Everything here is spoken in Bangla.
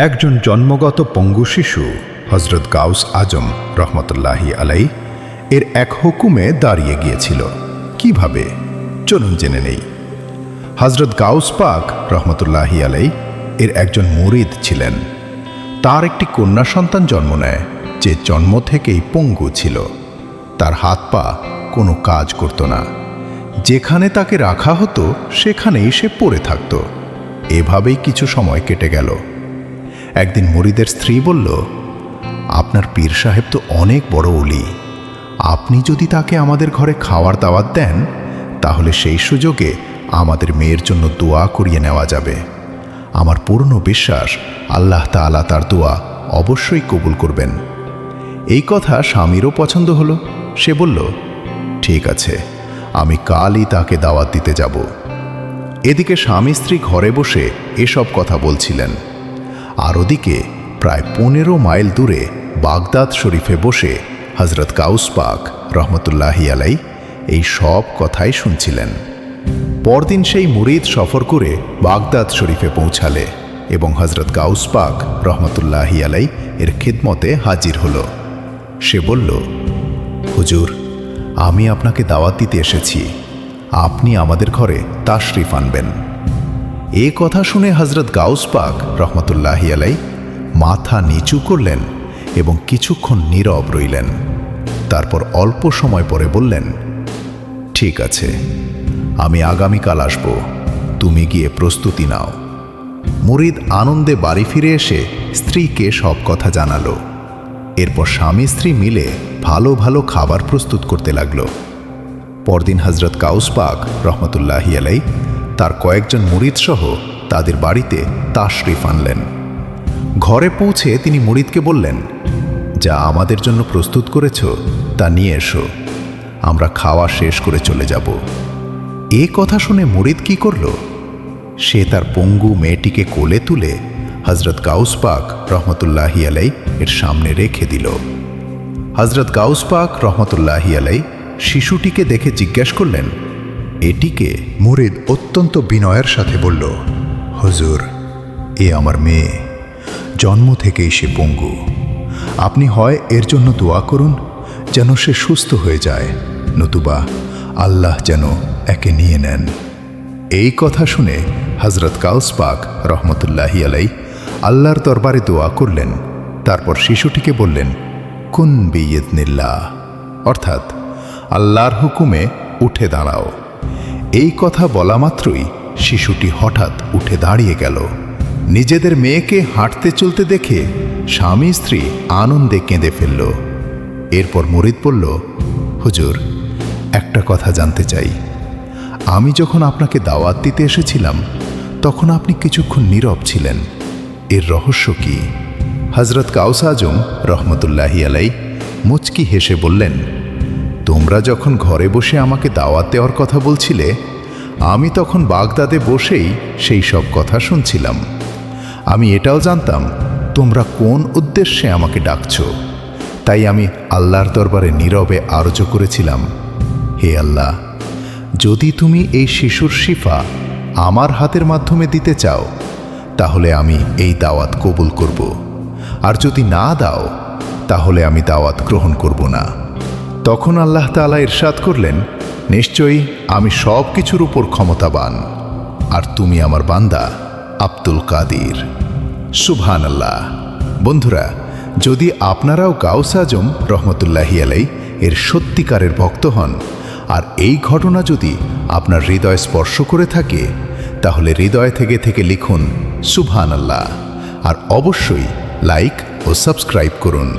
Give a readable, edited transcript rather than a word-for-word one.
একজন জন্মগত পঙ্গু শিশু হজরত গাউস আজম রহমতুল্লাহি আলাই এর এক হুকুমে দাঁড়িয়ে গিয়েছিল। কিভাবে, চলুন জেনে নেই। হজরত গাউস পাক রহমতুল্লাহি আলাই এর একজন মুরিদ ছিলেন। তার একটি কন্যা সন্তান জন্ম নেয়, যে জন্ম থেকেই পঙ্গু ছিল। তার হাত পা কোনো কাজ করত না। যেখানে তাকে রাখা হতো সেখানেই সে পড়ে থাকত। এভাবেই কিছু সময় কেটে গেল। একদিন মুরিদের স্ত্রী বলল, আপনার পীর সাহেব তো অনেক বড় ওলি, আপনি যদি তাকে আমাদের ঘরে খাওয়ার দাওয়াত দেন তাহলে সেই সুযোগে আমাদের মেয়ের জন্য দোয়া করিয়ে নেওয়া যাবে। আমার পূর্ণ বিশ্বাস আল্লাহ তাআলা তার দোয়া অবশ্যই কবুল করবেন। এই কথা স্বামীরও পছন্দ হলো। সে বলল, ঠিক আছে, আমি কালই তাকে দাওয়াত দিতে যাব। এদিকে স্বামী স্ত্রী ঘরে বসে এসব কথা বলছিলেন, আর ওদিকে প্রায় 15 মাইল দূরে বাগদাদ শরীফে বসে হজরত গাউস পাক রহমতুল্লাহি আলাই এই সব কথাই শুনছিলেন। পরদিন সেই মুরিদ সফর করে বাগদাদ শরীফে পৌঁছালে এবং হজরত গাউস পাক রহমতুল্লাহি আলাই এর খিদমতে হাজির হল। সে বলল, হুজুর, আমি আপনাকে দাওয়াত দিতে এসেছি, আপনি আমাদের ঘরে তাশরিফ আনবেন। এ কথা শুনে হজরত গাউস পাক রহমতুল্লাহি আলাই মাথা নিচু করলেন এবং কিছুক্ষণ নীরব রইলেন। তারপর অল্প সময় পরে বললেন, ঠিক আছে, আমি আগামীকাল আসব, তুমি গিয়ে প্রস্তুতি নাও। মুরিদ আনন্দে বাড়ি ফিরে এসে স্ত্রীকে সব কথা জানালো। এরপর স্বামী স্ত্রী মিলে ভালো ভালো খাবার প্রস্তুত করতে লাগলো। পরদিন হজরত গাউস পাক রহমতুল্লাহি আলাই তার কয়েকজন মুরিদ সহ তাদের বাড়িতে তাশরিফ আনলেন। ঘরে পৌঁছে তিনি মুরিদকে বললেন, যা আমাদের জন্য প্রস্তুত করেছ তা নিয়ে এসো, আমরা খাওয়া শেষ করে চলে যাব। এ কথা শুনে মুরিদ কি করল? সে তার পঙ্গু মেয়েটিকে কোলে তুলে হজরত গাউস পাক রহমতুল্লাহি আলাই এর সামনে রেখে দিল। হজরত গাউস পাক রহমতুল্লাহি আলাই শিশুটিকে দেখে জিজ্ঞেস করলেন, এটিকে? মুরিদ অত্যন্ত বিনয়ের সাথে বলল, হুজুর, এ আমার মেয়ে, জন্ম থেকেই সে পঙ্গু। আপনি হয় এর জন্য দোয়া করুন যেন সে সুস্থ হয়ে যায়, নতুবা আল্লাহ যেন একে নিয়ে নেন। এই কথা শুনে হজরত গাউস পাক রহমতুল্লাহি আলাই আল্লাহর দরবারে দোয়া করলেন। তারপর শিশুটিকে বললেন, কুন বিইذনিল্লাহ, অর্থাৎ আল্লাহর হুকুমে উঠে দাঁড়াও। এই কথা বলা মাত্রই শিশুটি হঠাৎ উঠে দাঁড়িয়ে গেল। নিজেদের মেয়েকে হাঁটতে চলতে দেখে স্বামী স্ত্রী আনন্দে কেঁদে ফেলল। এরপর মুরিদ বলল, হুজুর, একটা কথা জানতে চাই। আমি যখন আপনাকে দাওয়াত দিতে এসেছিলাম তখন আপনি কিছুক্ষণ নীরব ছিলেন, এর রহস্য কি? হজরত গাউস আজম রহমতুল্লাহি আলাই মুচকি হেসে বললেন, তোমরা যখন ঘরে বসে আমাকে দাওয়াত দেওয়ার কথা বলছিলে, আমি তখন বাগদাদে বসেই সেই সব কথা শুনছিলাম। আমি এটাও জানতাম তোমরা কোন উদ্দেশ্যে আমাকে ডাকছো, তাই আমি আল্লাহর দরবারে নীরবে আরজ করেছিলাম, হে আল্লাহ, যদি তুমি এই শিশুর শিফা আমার হাতের মাধ্যমে দিতে চাও তাহলে আমি এই দাওয়াত কবুল করব, আর যদি না দাও তাহলে আমি দাওয়াত গ্রহণ করব না। তখন আল্লাহ তাআলা ইরশাদ করলেন, নিশ্চয়ই আমি সব কিছুর উপর ক্ষমতাবান, আর তুমি আমার বান্দা আব্দুল কাদির। সুবহানাল্লাহ। বন্ধুরা, যদি আপনারাও গাউস আজম রহমতুল্লাহি আলাই এর সত্যিকারের ভক্ত হন আর এই ঘটনা যদি আপনার হৃদয় স্পর্শ করে থাকে তাহলে হৃদয় থেকে লিখুন সুবহানাল্লাহ, আর অবশ্যই লাইক ও সাবস্ক্রাইব করুন।